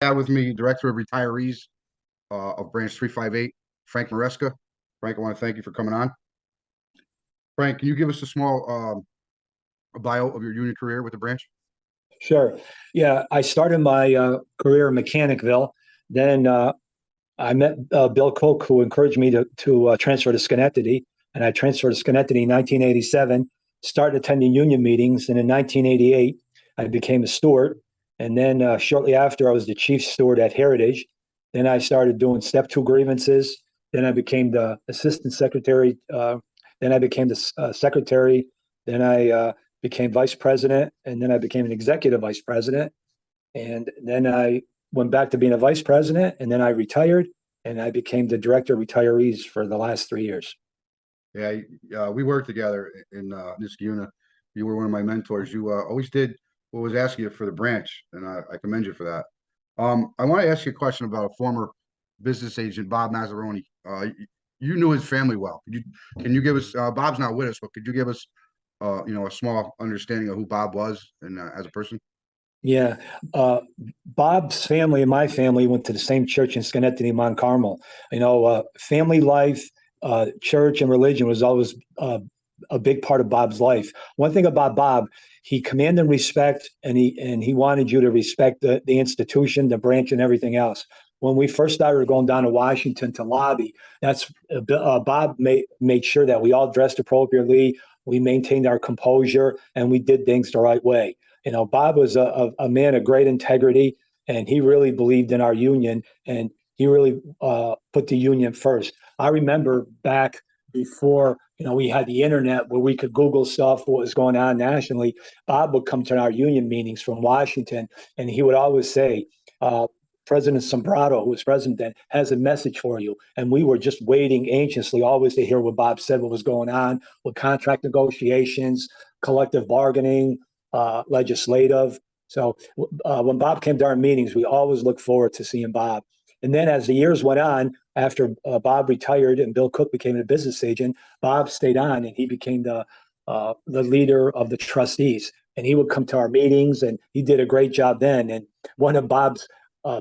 Have with me Director of Retirees of Branch 358, Frank Maresca. Frank, I want to thank you for coming on. Frank, can you give us a small bio of your union career with the branch? Sure. Yeah, I started my career in Mechanicville. Then I met Bill Cook, who encouraged me to transfer to Schenectady, and I transferred to Schenectady in 1987. Started attending union meetings, and in 1988, I became a steward. And then shortly after, I was the chief steward at Heritage. Then I started doing step two grievances. Then I became the assistant secretary. Then I became the secretary. Then I became vice president, and then I became an executive vice president. And then I went back to being a vice president, and then I retired, and I became the director of retirees for the last 3 years. Yeah, we worked together in Niskayuna. You were one of my mentors. You always did what was asked you for the branch, and I commend you for that. I want to ask you a question about a former business agent, Bob Mazzaroni. You knew his family well. Can you give us? Bob's not with us, but could you give us, a small understanding of who Bob was and as a person? Yeah. Bob's family and my family went to the same church in Schenectady, Mount Carmel. Family life, church, and religion was always a big part of Bob's life. One thing about Bob, he commanded respect, and he wanted you to respect the institution, the branch, and everything else. When we first started going down to Washington to lobby, that's Bob made sure that we all dressed appropriately, we maintained our composure, and we did things the right way. Bob was a man of great integrity, and he really believed in our union, and he really put the union first. I remember back before, we had the internet where we could Google stuff, what was going on nationally. Bob would come to our union meetings from Washington, and he would always say, President Sombrado, who was president then, has a message for you. And we were just waiting anxiously always to hear what Bob said, what was going on with contract negotiations, collective bargaining, legislative. So when Bob came to our meetings, we always looked forward to seeing Bob. And then as the years went on, after Bob retired and Bill Cook became a business agent, Bob stayed on and he became the leader of the trustees. And he would come to our meetings, and he did a great job then. And one of Bob's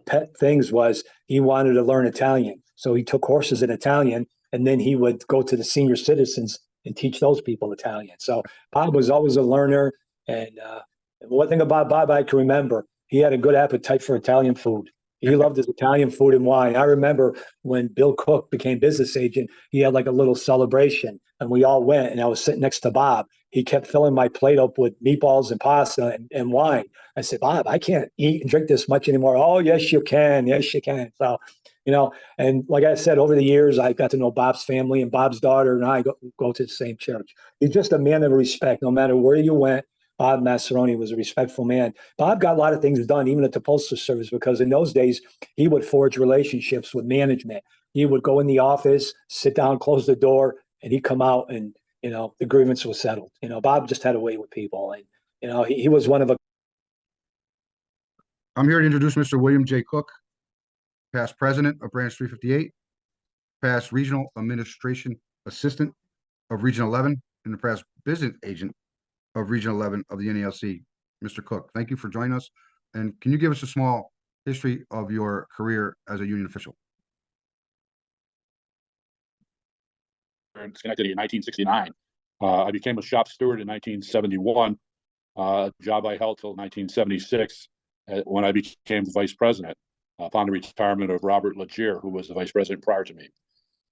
pet things was he wanted to learn Italian. So he took courses in Italian, and then he would go to the senior citizens and teach those people Italian. So Bob was always a learner. And one thing about Bob I can remember, he had a good appetite for Italian food. He loved his Italian food and wine. I remember when Bill Cook became business agent, he had like a little celebration, and we all went, and I was sitting next to Bob. He kept filling my plate up with meatballs and pasta and wine. I said, Bob, I can't eat and drink this much anymore. Oh, yes, you can. Yes, you can. So, and like I said, over the years, I got to know Bob's family, and Bob's daughter and I go to the same church. He's just a man of respect. No matter where you went, Bob Mazzaroni was a respectful man. Bob got a lot of things done, even at the Postal Service, because in those days, he would forge relationships with management. He would go in the office, sit down, close the door, and he'd come out, and, the grievance was settled. Bob just had a way with people. And, he was one of a. I'm here to introduce Mr. William J. Cook, past president of Branch 358, past regional administration assistant of Region 11, and the past business agent of Region 11 of the NALC. Mr. Cook, thank you for joining us. And can you give us a small history of your career as a union official? In Schenectady in 1969. I became a shop steward in 1971, a job I held till 1976 when I became the vice president upon the retirement of Robert Legier, who was the vice president prior to me.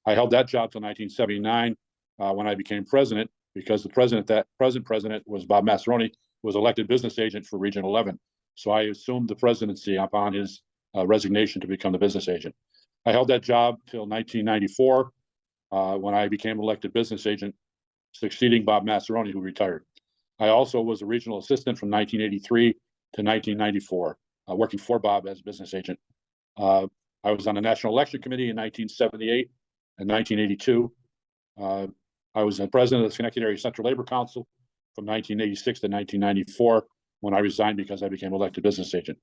I held that job till 1979 when I became president, because the present president was Bob Mazzaroni, who was elected business agent for Region 11. So I assumed the presidency upon his resignation to become the business agent. I held that job till 1994 when I became elected business agent, succeeding Bob Mazzaroni, who retired. I also was a regional assistant from 1983 to 1994, working for Bob as business agent. I was on the National Election Committee in 1978 and 1982. I was the president of the Schenectady Area Central Labor Council from 1986 to 1994, when I resigned because I became elected business agent.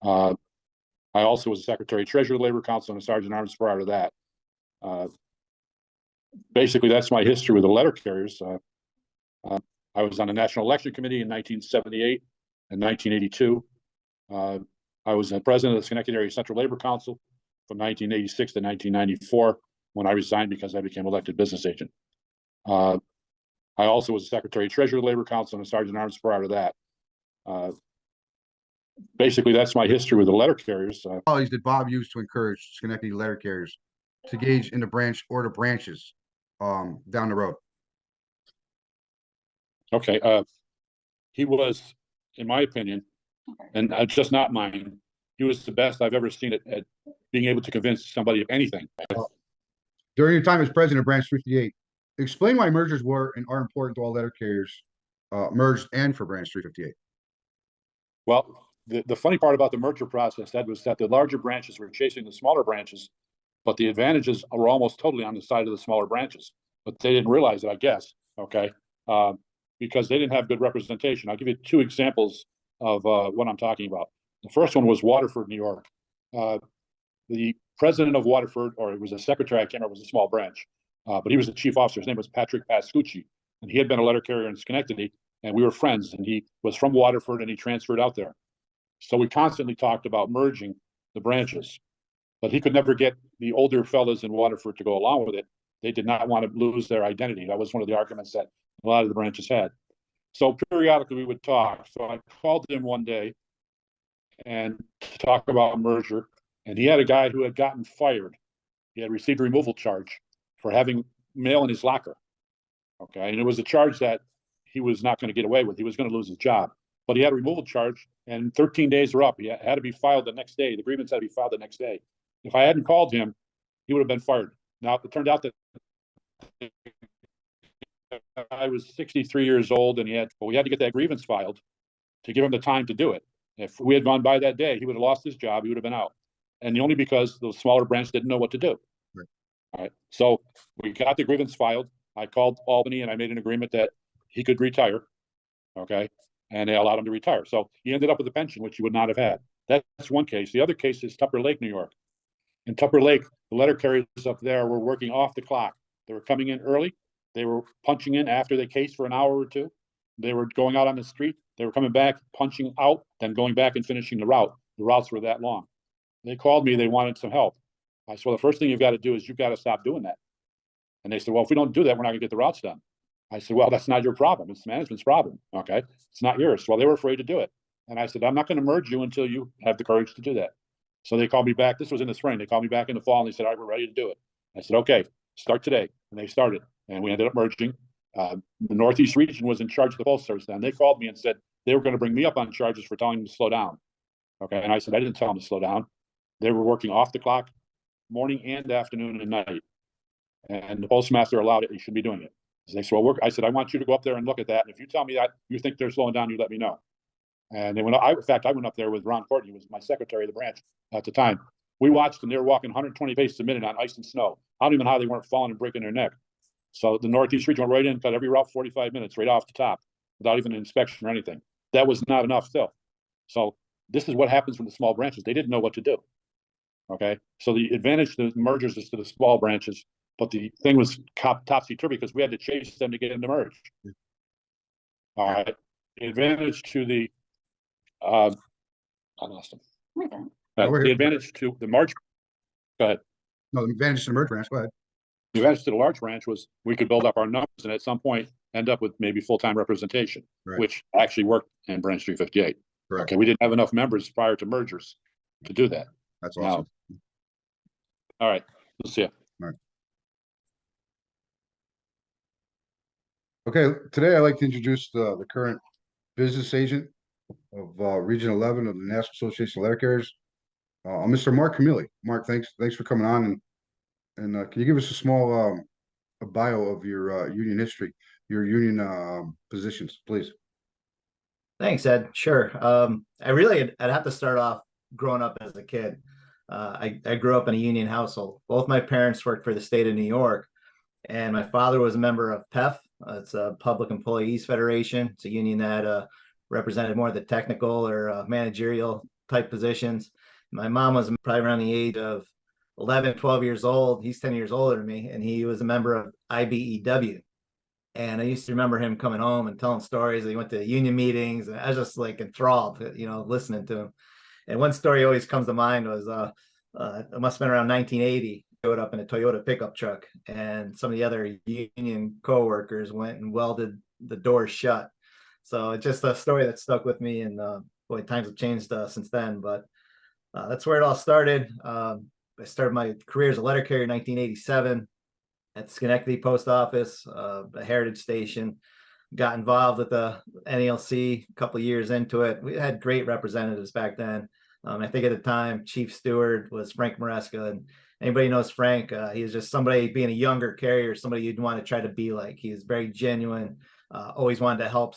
I also was the secretary treasurer of the Labor Council and a sergeant arms prior to that. Basically, that's my history with the letter carriers. I was on the National Election Committee in 1978 and 1982. I was the president of the Schenectady Area Central Labor Council from 1986 to 1994, when I resigned because I became elected business agent. I also was the secretary treasurer of the Labor Council and a sergeant arms prior to that. Basically, that's my history with the letter carriers. Qualities that Bob used to encourage Schenectady letter carriers to engage in the branch or the branches down the road? Okay, he was, in my opinion, and just not mine, he was the best I've ever seen at being able to convince somebody of anything. During your time as president of Branch 358, explain why mergers were and are important to all letter carriers merged and for Branch 358. Well, the funny part about the merger process, Ed, was that the larger branches were chasing the smaller branches, but the advantages were almost totally on the side of the smaller branches. But they didn't realize it, I guess, okay, because they didn't have good representation. I'll give you two examples of what I'm talking about. The first one was Waterford, New York. The president of Waterford, or it was a secretary, I can't remember, it was a small branch, but he was the chief officer. His name was Patrick Pascucci, and he had been a letter carrier in Schenectady, and we were friends, and he was from Waterford, and he transferred out there. So we constantly talked about merging the branches, but he could never get the older fellas in Waterford to go along with it. They did not want to lose their identity. That was one of the arguments that a lot of the branches had. So periodically we would talk. So I called him one day and to talk about merger, and he had a guy who had gotten fired. He had received a removal charge for having mail in his locker. Okay, and it was a charge that he was not going to get away with. He was going to lose his job, but he had a removal charge, and 13 days were up. He had to be filed the next day. The grievance had to be filed the next day. If I hadn't called him, he would have been fired. Now, it turned out that I was 63 years old, and we had to get that grievance filed to give him the time to do it. If we had gone by that day, he would have lost his job. He would have been out. And only because the smaller branch didn't know what to do. Right. All right. So we got the grievance filed. I called Albany and I made an agreement that he could retire. Okay. And they allowed him to retire. So he ended up with a pension, which he would not have had. That's one case. The other case is Tupper Lake, New York. In Tupper Lake, the letter carriers up there were working off the clock. They were coming in early. They were punching in after they cased for an hour or two. They were going out on the street. They were coming back, punching out, then going back and finishing the route. The routes were that long. They called me. They wanted some help. I said, well, the first thing you've got to do is you've got to stop doing that. And they said, well, if we don't do that, we're not going to get the routes done. I said, well, that's not your problem. It's management's problem. Okay. It's not yours. Well, they were afraid to do it. And I said, I'm not going to merge you until you have the courage to do that. So they called me back. This was in the spring. They called me back in the fall and they said, all right, we're ready to do it. I said, okay, start today. And they started. And we ended up merging. The Northeast region was in charge of the Postal Service then. They called me and said they were going to bring me up on charges for telling them to slow down. Okay. And I said, I didn't tell them to slow down. They were working off the clock, morning and afternoon and night. And the postmaster allowed it. He should be doing it. They said, well, I said, I want you to go up there and look at that. And if you tell me that you think they're slowing down, you let me know. And they went, in fact, I went up there with Ron Courtney, who was my secretary of the branch at the time. We watched them. They were walking 120 paces a minute on ice and snow. I don't even know how they weren't falling and breaking their neck. So the Northeast region went right in, cut every route 45 minutes right off the top without even an inspection or anything. That was not enough still. So this is what happens from the small branches. They didn't know what to do. Okay. So the advantage to the mergers is to the small branches, but the thing was topsy-turvy because we had to chase them to get them to merge. All right. The advantage to the, I lost them. The advantage to the merge, go ahead. No, the advantage to the merge branch, go ahead. The advantage to the large branch was we could build up our numbers and at some point end up with maybe full-time representation, Right. which actually worked in branch 358. Correct. Okay. We didn't have enough members prior to mergers to do that. That's awesome. Now, all right. Let's see you. All right. Okay, today I'd like to introduce the current business agent of Region 11 of the National Association of Letter Carriers, Mr. Mark Camilli. Mark, thanks for coming on, and can you give us a small a bio of your union history, your union positions, please? Thanks, Ed. Sure. I'd have to start off growing up as a kid. I grew up in a union household. Both my parents worked for the state of New York, and my father was a member of PEF. It's a Public Employees Federation. It's a union that represented more of the technical or managerial type positions. My mom was probably around the age of 11, 12 years old. He's 10 years older than me, and he was a member of IBEW. And I used to remember him coming home and telling stories. He went to union meetings, and I was just like enthralled, listening to him. And one story always comes to mind was it must have been around 1980. Showed up in a Toyota pickup truck, and some of the other union coworkers went and welded the doors shut. So it's just a story that stuck with me, and boy, times have changed since then. But that's where it all started. I started my career as a letter carrier in 1987 at Schenectady Post Office, a heritage station. Got involved with the NALC a couple of years into it. We had great representatives back then. I think at the time, Chief Steward was Frank Maresca, and anybody knows Frank, he was just somebody, being a younger carrier, somebody you'd want to try to be like. He was very genuine, always wanted to help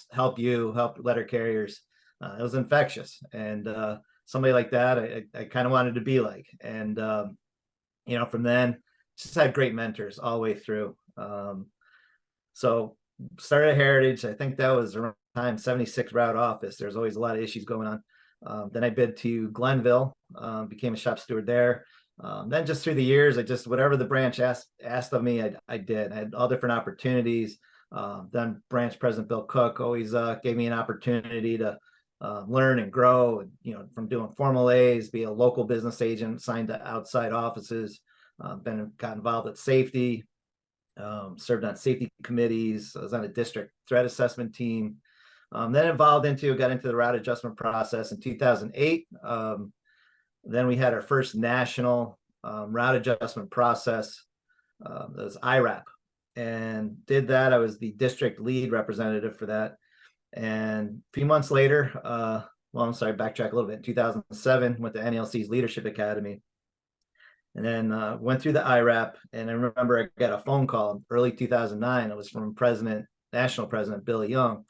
letter carriers. It was infectious, and somebody like that, I kind of wanted to be like. And from then, just had great mentors all the way through. So started at Heritage. I think that was around time 76 route office. There's always a lot of issues going on. Then I bid to Glenville, became a shop steward there. Then just through the years, I just, whatever the branch asked of me, I did. I had all different opportunities. Then branch president Bill Cook always gave me an opportunity to learn and grow, from doing formal A's, be a local business agent, signed to outside offices, got involved at safety, served on safety committees. I was on a district threat assessment team. Then got into the route adjustment process in 2008. Then we had our first national route adjustment process. That was IRAP, and did that. I was the district lead representative for that. And a few months later, I'm sorry, backtrack a little bit. In 2007, went to NLC's Leadership Academy, and then went through the IRAP. And I remember I got a phone call early 2009. It was from National President Billy Young.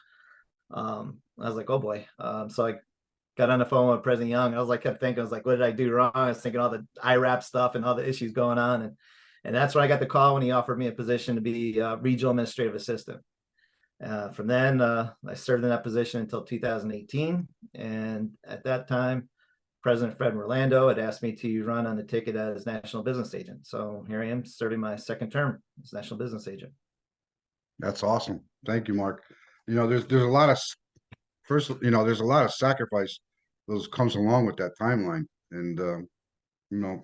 I was like, oh boy. So I got on the phone with President Young. Kept thinking, what did I do wrong? I was thinking all the IRAP stuff and all the issues going on. And that's when I got the call, when he offered me a position to be regional administrative assistant. From then, I served in that position until 2018. And at that time, President Fred Orlando had asked me to run on the ticket as national business agent. So here I am, serving my second term as national business agent. That's awesome. Thank you, Mark. There's a lot of there's a lot of sacrifice that comes along with that timeline. And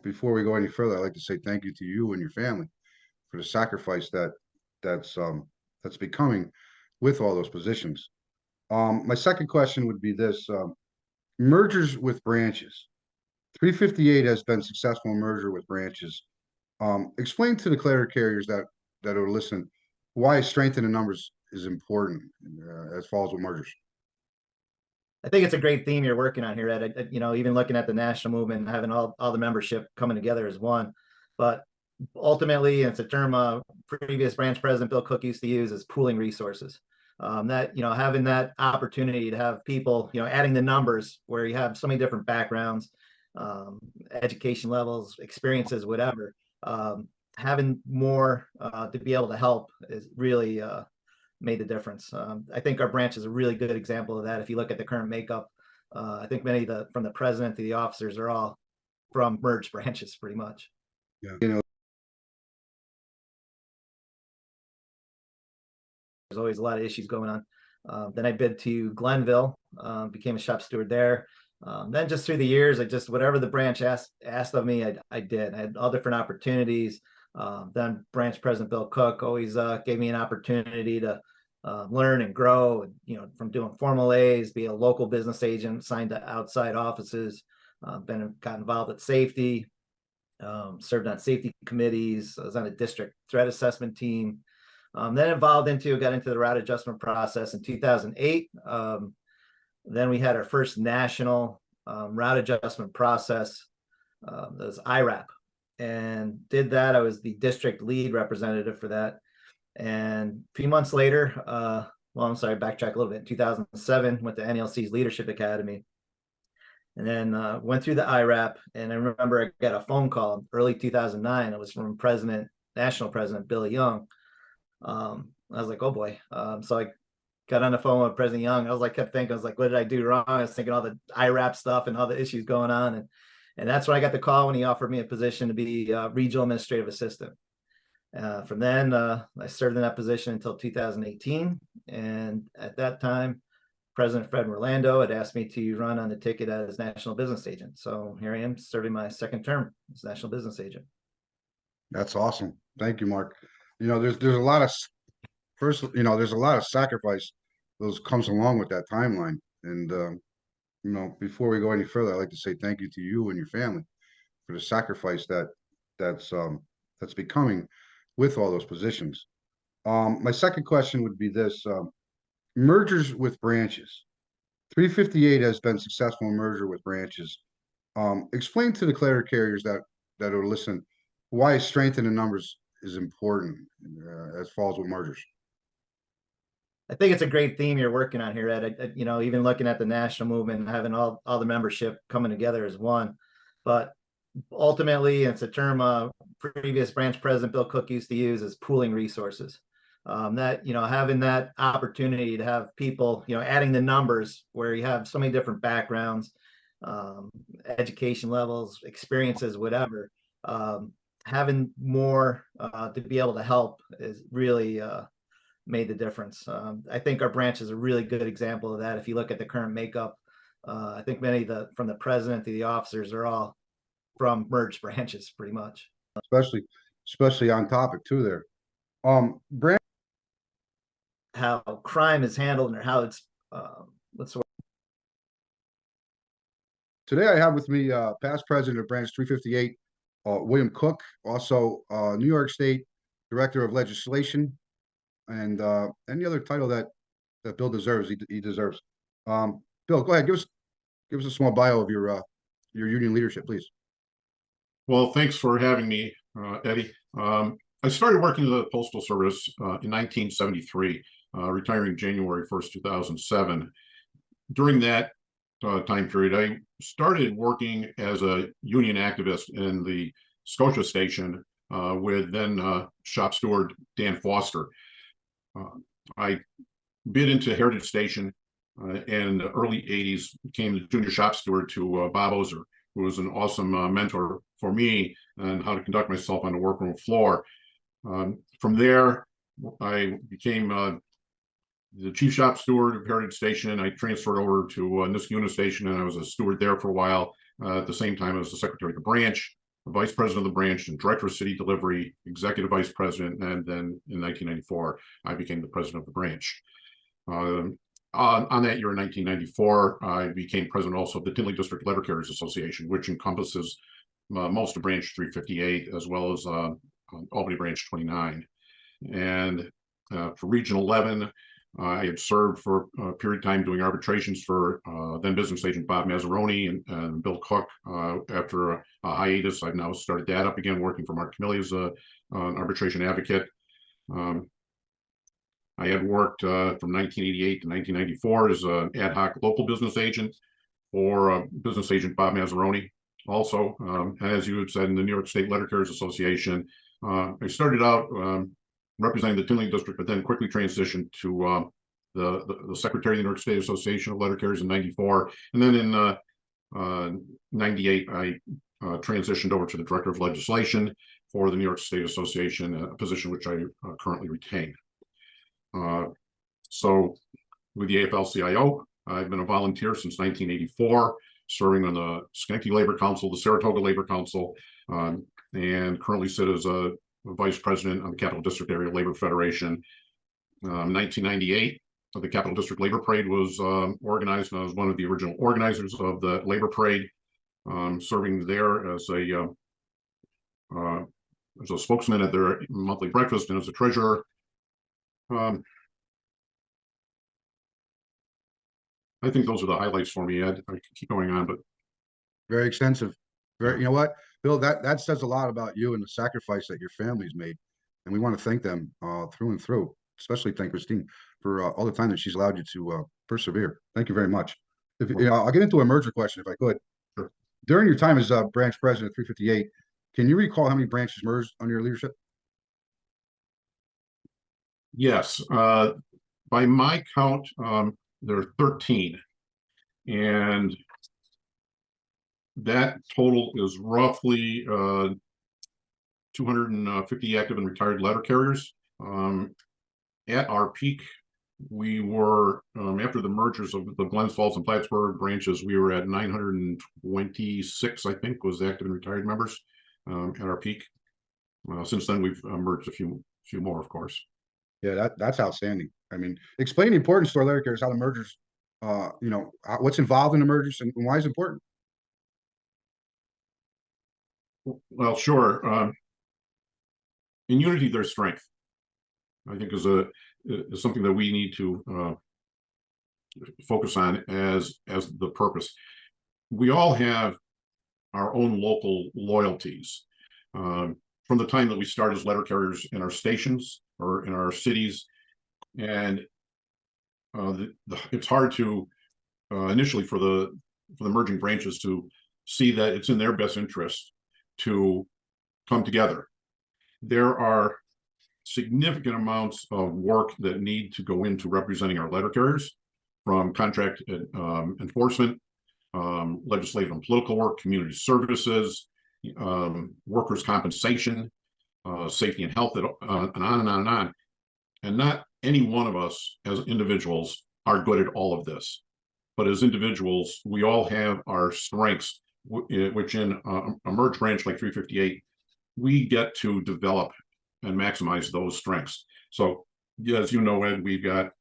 before we go any further, I'd like to say thank you to you and your family for the sacrifice that's becoming with all those positions. My second question would be this: mergers with branches. 358 has been successful merger with branches. Explain to the clear carriers that are listening why strengthening numbers is important as far as with mergers. I think it's a great theme you're working on here, Ed. Even looking at the national movement and having all the membership coming together as one. But ultimately, it's a term previous branch president Bill Cook used to use, is pooling resources. Having that opportunity to have people, adding the numbers where you have so many different backgrounds, education levels, experiences, whatever, having more to be able to help is really made the difference. I think our branch is a really good example of that. If you look at the current makeup, I think many from the president to the officers are all from merged branches pretty much. Yeah. There's always a lot of issues going on. Then I bid to Glenville, became a shop steward there. Then just through the years, whatever the branch asked of me, I did. I had all different opportunities. Then branch president Bill Cook always gave me an opportunity to learn and grow, from doing formal A's, be a local business agent, signed to outside offices, got involved at safety, served on safety committees. I was on a district threat assessment team. Then got into the route adjustment process in 2008. Then we had our first national route adjustment process. That was IRAP, and did that. I was the district lead representative for that. And a few months later, I'm sorry, backtrack a little bit. In 2007, went to NLC's Leadership Academy, and then went through the IRAP. And I remember I got a phone call early 2009. It was from National President Billy Young. I was like, oh boy. So I got on the phone with President Young. Kept thinking, what did I do wrong? I was thinking all the IRAP stuff and all the issues going on. And that's when I got the call, when he offered me a position to be regional administrative assistant. From then, I served in that position until 2018. And at that time, President Fred Orlando had asked me to run on the ticket as national business agent. So here I am serving my second term as national business agent. That's awesome. Thank you, Mark. You know, there's a lot of first, you know, there's a lot of sacrifice those comes along with that timeline. And you know, before we go any further, I'd like to say thank you to you and your family for the sacrifice that's becoming with all those positions. My second question would be this: mergers with branches. 358 has been successful in merger with branches. Explain to the clear carriers that are listening why strengthening the numbers is important as falls with mergers. I think it's a great theme you're working on here, Ed. You know, even looking at the national movement and having all the membership coming together as one. But ultimately, it's a term previous branch president Bill Cook used to use, is pooling resources. That, you know, having that opportunity to have people, you know, adding the numbers where you have so many different backgrounds, education levels, experiences, whatever, having more to be able to help is really made the difference. I think our branch is a really good example of that. If you look at the current makeup, I think many of from the president to the officers are all from merged branches, pretty much. Especially on topic too there. Branch. How crime is handled and how it's what's the word? Today I have with me past president of branch 358, William Cook, also New York State Director of Legislation, and any other title that Bill deserves, he deserves. Bill, go ahead, give us a small bio of your union leadership, please. Well, thanks for having me, Eddie. I started working in the Postal Service in 1973, retiring January 1st, 2007. During that time period, I started working as a union activist in the Scotia station with then shop steward Dan Foster. I bid into Heritage Station in the early 80s, became the junior shop steward to Bob Ozer, who was an awesome mentor for me and how to conduct myself on the workroom floor. From there, I became the chief shop steward of Heritage Station. I transferred over to Niskayuna Station, and I was a steward there for a while. At the same time, I was the secretary of the branch, the vice president of the branch, and director of city delivery, executive vice president. And then in 1994, I became the president of the branch. On that year in 1994, I became president also of the Tinley District Letter Carriers Association, which encompasses most of branch 358, as well as Albany branch 29. And for region 11, I had served for a period of time doing arbitrations for then business agent Bob Mazzaroni and Bill Cook. After a hiatus, I've now started that up again, working for Mark Camilli as an arbitration advocate. I had worked from 1988 to 1994 as an ad hoc local business agent for business agent Bob Mazzaroni. Also, as you had said, in the New York State Letter Carriers Association, I started out representing the Tinley District, but then quickly transitioned to the secretary of the New York State Association of Letter Carriers in '94. And then in '98, I transitioned over to the director of legislation for the New York State Association, a position which I currently retain. So with the AFL-CIO, I've been a volunteer since 1984, serving on the Schenectady Labor Council, the Saratoga Labor Council, and currently sit as a vice president on the Capital District Area Labor Federation. 1998, the Capital District Labor Parade was organized, and I was one of the original organizers of the Labor Parade, serving there as a spokesman at their monthly breakfast and as a treasurer. I think those are the highlights for me. I could keep going on, but very extensive. Very, you know what, Bill, that says a lot about you and the sacrifice that your family's made, and we want to thank them through and through. Especially thank Christine for all the time that she's allowed you to persevere. Thank you very much. If you know, I'll get into a merger question if I could. Sure. During your time as branch president of 358, can you recall how many branches merged under your leadership? yes, by my count, there are 13, and that total is roughly 250 active and retired letter carriers. At our peak, we were, after the mergers of the Glens Falls and Plattsburgh branches, we were at 926, I think, was active and retired members at our peak. Since then, we've merged a few more, of course. Yeah, that's outstanding. I mean, explain the importance to our letter carriers, how the mergers, what's involved in the mergers and why it's important. Well, sure. In unity, there's strength. I think is something that we need to focus on as the purpose. We all have our own local loyalties. From the time that we start as letter carriers in our stations or in our cities, and it's hard to initially for the merging branches to see that it's in their best interest to come together. There are significant amounts of work that need to go into representing our letter carriers, from contract enforcement, legislative and political work, community services, workers' compensation, safety and health, and on and on and on. And not any one of us as individuals are good at all of this. But as individuals, we all have our strengths, which in a merged branch like 358, we get to develop and maximize those strengths. So, as you know, Ed, we've got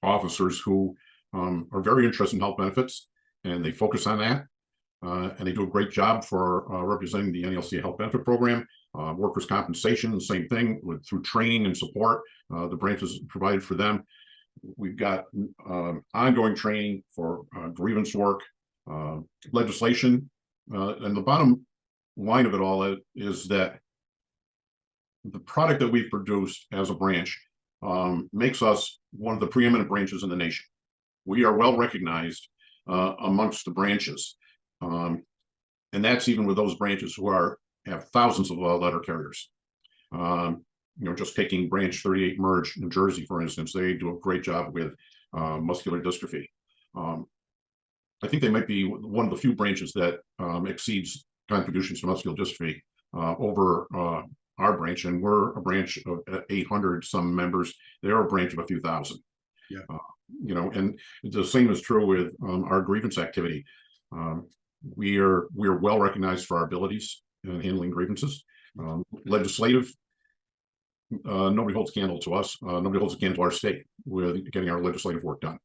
officers who are very interested in health benefits, and they focus on that. And they do a great job for representing the NLC Health Benefit Program. Workers' compensation, the same thing, through training and support. The branch is provided for them. We've got ongoing training for grievance work, legislation. And the bottom line of it all is that the product that we've produced as a branch makes us one of the preeminent branches in the nation. We are well recognized amongst the branches. And that's even with those branches who have thousands of letter carriers. Just taking branch 38 merge New Jersey, for instance, they do a great job with muscular dystrophy. I think they might be one of the few branches that exceeds contributions to muscular dystrophy over our branch, and we're a branch of 800 some members. They're a branch of a few thousand. Yeah. And the same is true with our grievance activity. We are well recognized for our abilities in handling grievances. Legislative, nobody holds a candle to us. Nobody holds a candle to our state with getting our legislative work done.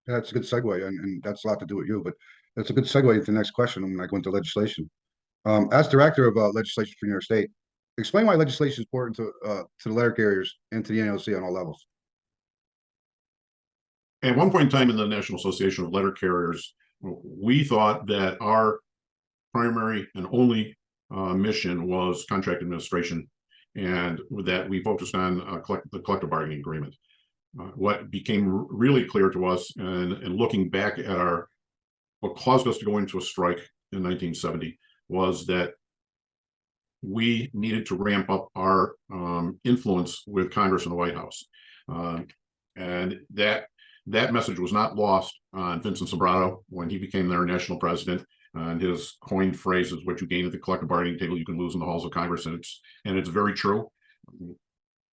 That's a good segue, and that's a lot to do with you, but that's a good segue into the next question when I go into legislation. As director of legislation for New York State, explain why legislation is important to the letter carriers and to the NLC on all levels. At one point in time in the National Association of Letter Carriers, we thought that our primary and only mission was contract administration, and with that we focused on the collective bargaining agreement. What became really clear to us, and looking back at what caused us to go into a strike in 1970, was that we needed to ramp up our influence with Congress and the White House. And that message was not lost on Vincent Sobrato when he became their national president. And his coined phrase is, "What you gain at the collective bargaining table, you can lose in the halls of Congress." And it's very true.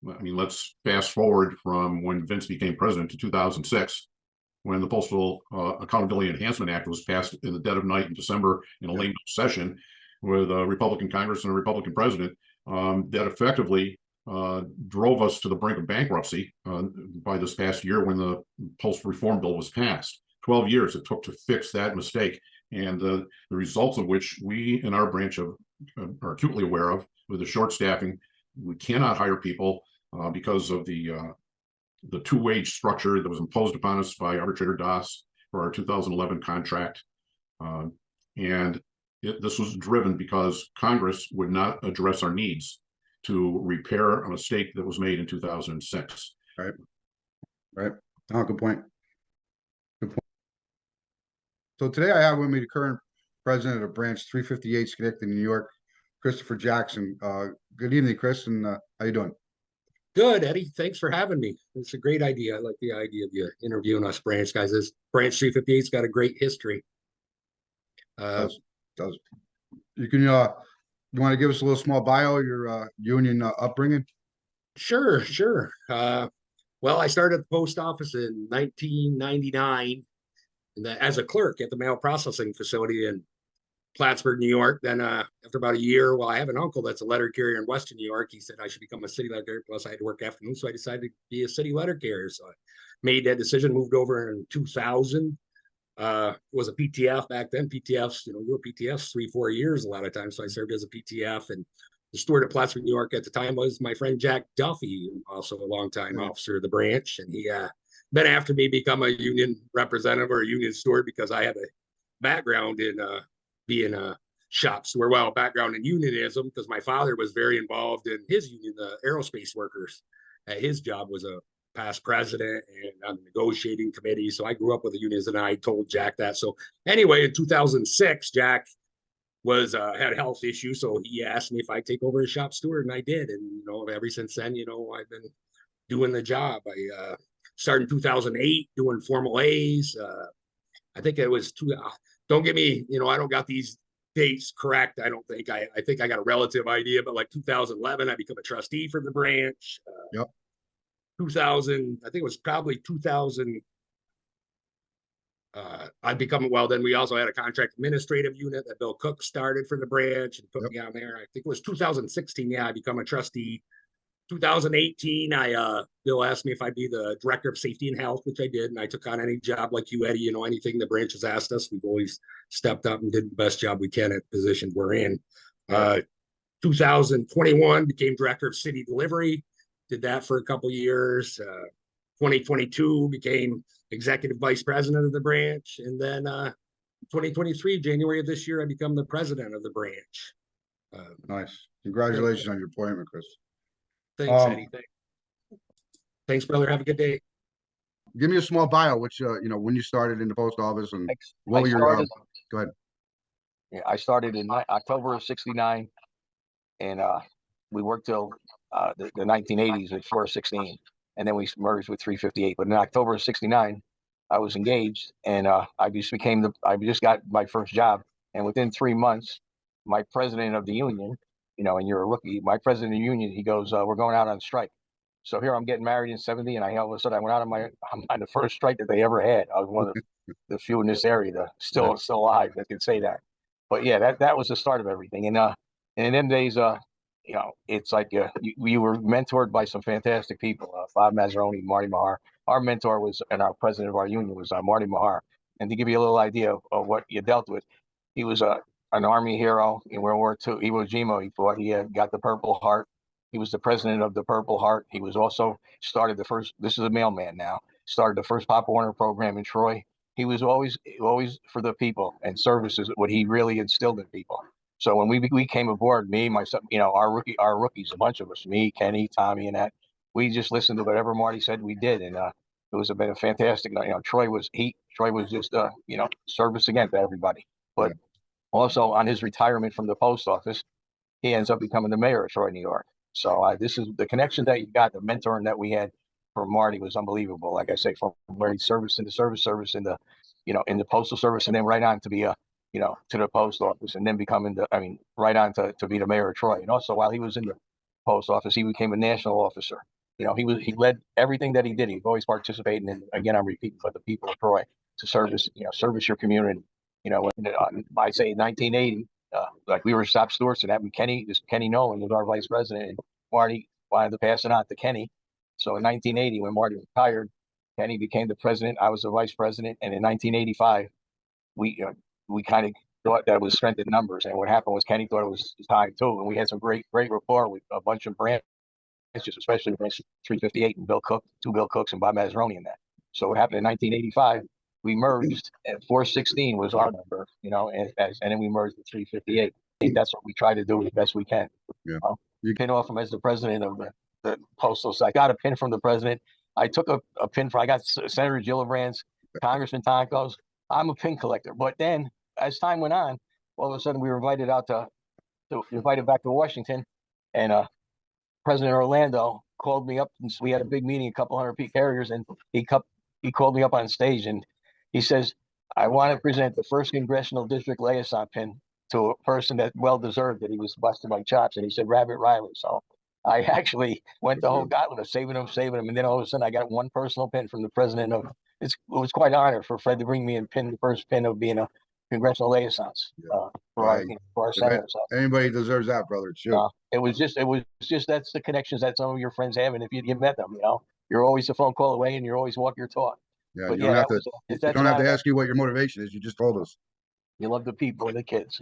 I mean, let's fast forward from when Vince became president to 2006, when the Postal Accountability Enhancement Act was passed in the dead of night in December in a late session with a Republican Congress and a Republican president, that effectively drove us to the brink of bankruptcy by this past year when the postal reform bill was passed. 12 years it took to fix that mistake, and the results of which we in our branch are acutely aware of. With the short staffing, we cannot hire people because of the two-wage structure that was imposed upon us by arbitrator Das for our 2011 contract. And this was driven because Congress would not address our needs to repair a mistake that was made in 2006. Right. Oh, good point. So today I have with me the current president of branch 358 Schenectady, New York, Christopher Jackson. Good evening, Chris, and how you doing? Good, Eddie. Thanks for having me. It's a great idea. I like the idea of you interviewing us branch guys. This branch 358's got a great history. Does. You want to give us a little small bio, your union upbringing? Sure. Well, I started at the post office in 1999 as a clerk at the mail processing facility in Plattsburgh, New York. Then after about a year, well, I have an uncle that's a letter carrier in Western New York. He said I should become a city letter carrier. Plus, I had to work afternoons, so I decided to be a city letter carrier. So I made that decision, moved over in 2000. Was a PTF back then. PTFs, you were PTFs 3-4 years a lot of times. So I served as a PTF, and the steward at Plattsburgh, New York at the time was my friend Jack Duffy, also a longtime officer of the branch. And he been after me become a union representative or a union steward because I have a background in being a shop steward. Well, background in unionism because my father was very involved in his union, the aerospace workers. His job was a past president and on the negotiating committee. So I grew up with the unions, and I told Jack that. So anyway, in 2006, Jack was had health issues, so he asked me if I'd take over as shop steward, and I did. And ever since then, I've been doing the job. I started in 2008 doing Formal A's. I think it was two. Don't get me, I don't got these dates correct. I don't think I think I got a relative idea, but like 2011, I become a trustee for the branch. Yep. 2000, I think it was probably 2000. I'd become, well, then we also had a contract administrative unit that Bill Cook started for the branch and put me on there. I think it was 2016. Yeah, I become a trustee. 2018, Bill asked me if I'd be the director of safety and health, which I did. And I took on any job like you, Eddie, anything the branch has asked us. We've always stepped up and did the best job we can at the positions we're in. 2021 became director of city delivery. Did that for a couple years. 2022 became executive vice president of the branch. And then 2023, January of this year, I become the president of the branch. Nice. Congratulations on your appointment, Chris. Thanks, Eddie. Thanks, brother. Have a good day. Give me a small bio, which, when you started in the post office and what were your, go ahead. Yeah, I started in October of '69, and we worked till the 1980s at 416, and then we merged with 358. But in October of '69, I was engaged, and I just got my first job, and within 3 months, my president of the union, and you're a rookie, my president of the union, he goes, we're going out on strike. So here I'm getting married in '70, and all of a sudden I went out on the first strike that they ever had. I was one of the few in this area that still alive that could say that. But yeah, that was the start of everything. And in them days, it's like we were mentored by some fantastic people. Bob Mazzaroni, Marty Mahar. Our mentor was, and our president of our union was Marty Mahar. And to give you a little idea of what you dealt with, he was an Army hero in World War II. Iwo Jima, he fought. He had got the Purple Heart. He was the president of the Purple Heart. He was also started the first. This is a mailman now. Started the first Pop Warner program in Troy. He was always for the people, and service is what he really instilled in people. So when we came aboard, me, myself, our rookies, a bunch of us, me, Kenny, Tommy, and that, we just listened to whatever Marty said. We did, and it been a fantastic. Troy was heat. Troy was just service again to everybody. But also on his retirement from the post office, he ends up becoming the mayor of Troy, New York. So this is the connection that you got, the mentoring that we had from Marty was unbelievable. Like I say, from where he serviced in the service in the, in the postal service, and then right on to be to the post office, and then becoming right on to be the mayor of Troy. And also while he was in the post office, he became a national officer. He led everything that he did. He was always participating in, again, I'm repeating, for the people of Troy to service your community. I say 1980, like we were shop stewards, and having Kenny Nolan was our vice president, and Marty wanted to pass it on to Kenny. So in 1980, when Marty retired, Kenny became the president. I was the vice president, and in 1985, we kind of thought that was strength in numbers. And what happened was Kenny thought it was time too, and we had some great rapport with a bunch of branches, especially branch 358 and Bill Cooks and Bob Mazzaroni in that. So what happened in 1985? We merged, and 416 was our number, and then we merged with 358. I think that's what we try to do as best we can. Yeah. You pin off him as the president of the postal. So I got a pin from the president. I took a pin I got Senator Gillibrand's, Congressman Tonko's. I'm a pin collector. But then as time went on, all of a sudden we were invited invited back to Washington, and President Orlando called me up, and we had a big meeting, a couple hundred carriers, and he called me up on stage, and he says, I want to present the first congressional district liaison pin to a person that well deserved that he was busting my chops. And he said, Rabbit Riley. So I actually went Good the for whole you. gauntlet of saving them, and then all of a sudden I got one personal pin from the president of. It was quite an honor for Fred to bring me and pin the first pin of being a congressional liaison Yeah. for our I, for our if I- senators. anybody deserves that, brother, it's you. It was just that's the connections that some of your friends have, and if you met them, you're always a phone call away, and you're always walk your talk. Yeah, But you yeah, don't have that to, was you that's don't an have to honor. ask you what your motivation is. You just told us. You love the people and the kids.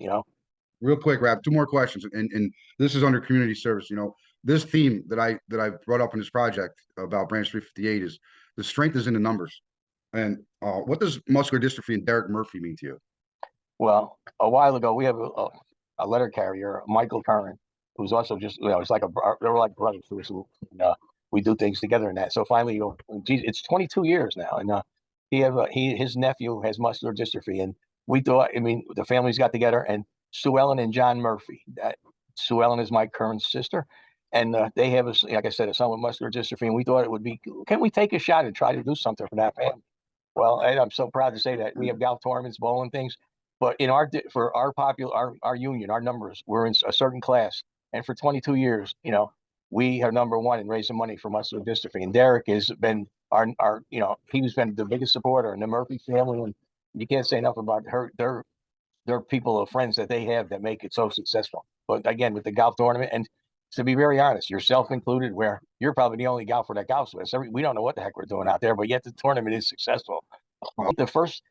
Real quick, Rap, two more questions. And this is under community service. This theme that I brought up in this project about Branch 358 is the strength is in the numbers. And what does muscular dystrophy and Derek Murphy mean to you? Well, a while ago, we have a letter carrier, Michael Curran, who's also just, it's like they were like brothers to us. And, we do things together in that. So finally, geez, it's 22 years now. And his nephew has muscular dystrophy. And we thought, I mean, the families got together and Sue Ellen and John Murphy. Sue Ellen is my current sister. And they have, like I said, a son with muscular dystrophy. And we thought it would be, can we take a shot and try to do something for that family? Well, and I'm so proud to say that we have golf tournaments, bowling things, but for our union, our numbers, we're in a certain class, and for 22 years, we are number one in raising money for muscular dystrophy. And Derek has been our he's been the biggest supporter in the Murphy family, and you can't say enough about their people of friends that they have that make it so successful. But again, with the golf tournament, and to be very honest, yourself included, where you're probably the only golfer that golfs with us. We don't know what the heck we're doing out there, but yet the tournament is successful. Wow. The first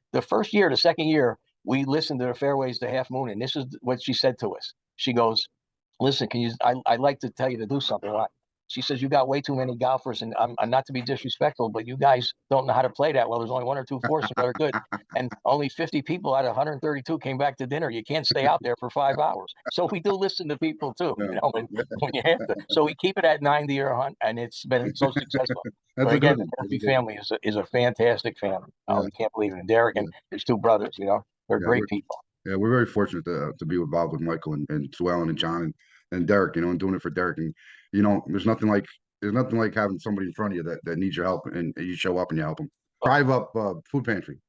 year, the second year, we listened to the Fairways to Half Moon, and this is what she said to us. She goes, "Listen, I'd like to tell you to do something." She says, "You got way too many golfers, and I'm not to be disrespectful, but you guys don't know how to play that well. There's only one or two foursomes that are good, and only 50 people out of 132 came back to dinner. You can't stay out there for 5 hours." So we do listen to people too, Yeah. when you have to. So we keep it at 90 or 100, and it's been so successful. That's But a again, good the one. That's a Murphy good one. family is a fantastic family. Yeah. We can't believe it. And Derek and his two brothers, they're Yeah, great people. Yeah, we're very fortunate to be involved with Michael and Sue Ellen and John and Derek, and doing it for Derek. And there's nothing like having somebody in front of you that needs your help and you show up and you help them. Drive up food pantry.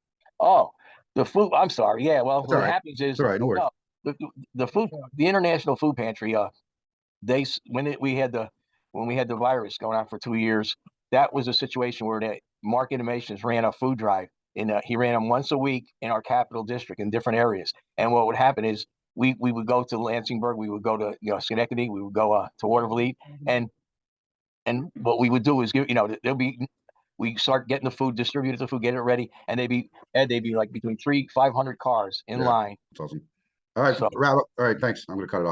Oh, the food. I'm sorry. Yeah. Well, That's all what right. happens is It's all right, no worries. no, the food, the International Food Pantry. When we had the virus going on for 2 years, that was a situation where the Mark Innovations ran a food drive. He ran them once a week in our capital district in different areas. And what would happen is we would go to Lansingburg, we would go to Schenectady, we would go to Watervliet, and what we would do is there'll be we start getting the food, distributed the food, get it ready, and they'd be like between 500 cars in Yeah. line. It's awesome. All right, So wrap up. All right, thanks. I'm gonna cut it off.